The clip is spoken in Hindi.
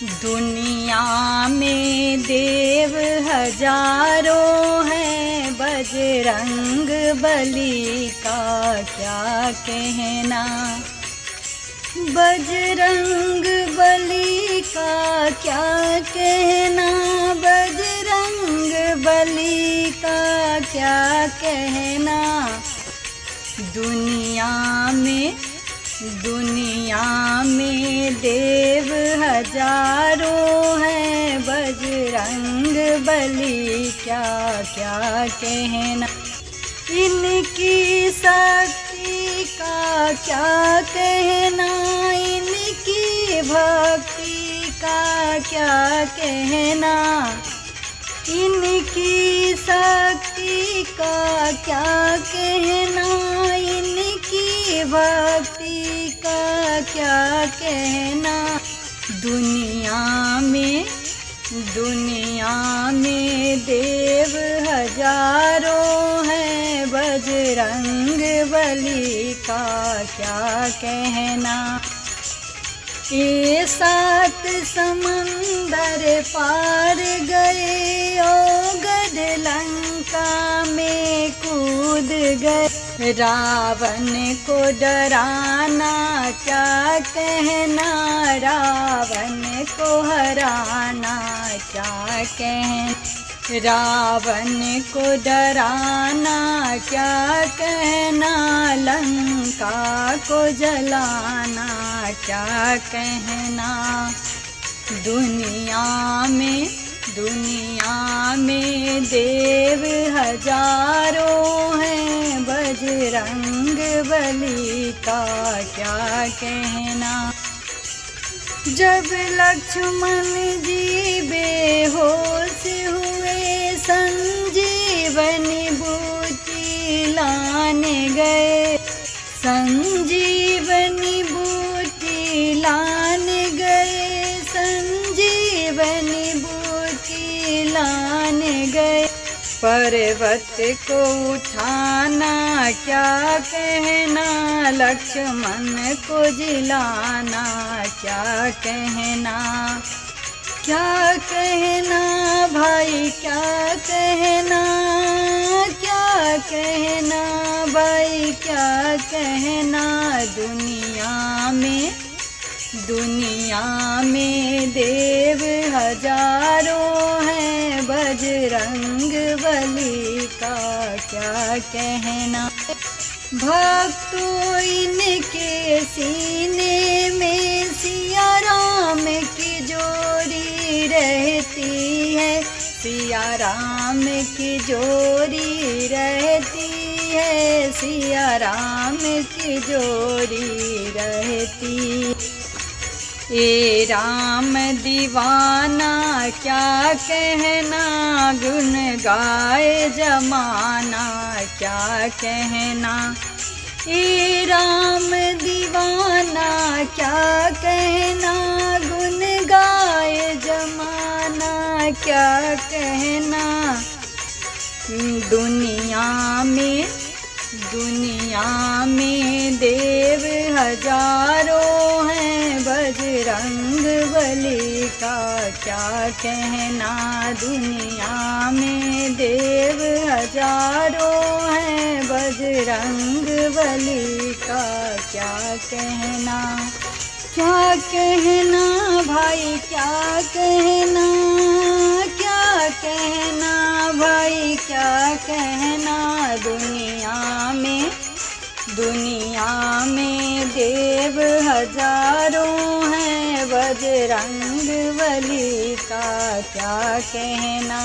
दुनिया में देव हजारों हैं, बजरंग बली का क्या कहना। बजरंग बली का क्या कहना, बजरंग बली का क्या कहना। दुनिया में देव हजारों हैं, बजरंग बली क्या क्या कहना। इनकी शक्ति का क्या कहना, इनकी भक्ति का क्या कहना। इनकी शक्ति का क्या कहना, इनकी भक्ति का क्या कहना। दुनिया में देव हजारों हैं, बजरंग बली का क्या कहना। ये 7 समंदर पार गए और गद लंका में कूद गए। रावण को डराना क्या कहना, रावण को हराना क्या कहना। रावण को डराना क्या कहना, लंका को जलाना क्या कहना। दुनिया में देव हजारों हैं, बजरंग बली का क्या कहना। जब लक्ष्मण जी बेहोश हुए, संजीवनी बूटी लाने गए। संजीवनी बूटी लाने गए, संजीवनी बूटी लाने गए। पर्वत को उठाना क्या कहना, लक्ष्मण को जिलाना क्या कहना। क्या कहना भाई क्या कहना, क्या कहना भाई क्या कहना। दुनिया में देव हजारों हैं, बजरंग बली का क्या कहना। भक्तों इनके सीने में सिया राम की जोड़ी रहती है, सिया राम की जोड़ी रहती है, सिया राम की जोड़ी रहती। ए राम दीवाना क्या कहना, गुन गाए जमाना क्या कहना। ए राम दीवाना क्या कहना, गुन गाए जमाना क्या कहना। दुनिया में देव हजारों हैं, बजरंग बली का क्या कहना। दुनिया में देव हजारों हैं, बजरंग बली का क्या कहना। क्या कहना भाई क्या कहना, क्या कहना भाई क्या कहना। दुनिया में देव हजारों हैं, बजरंग बली का क्या कहना।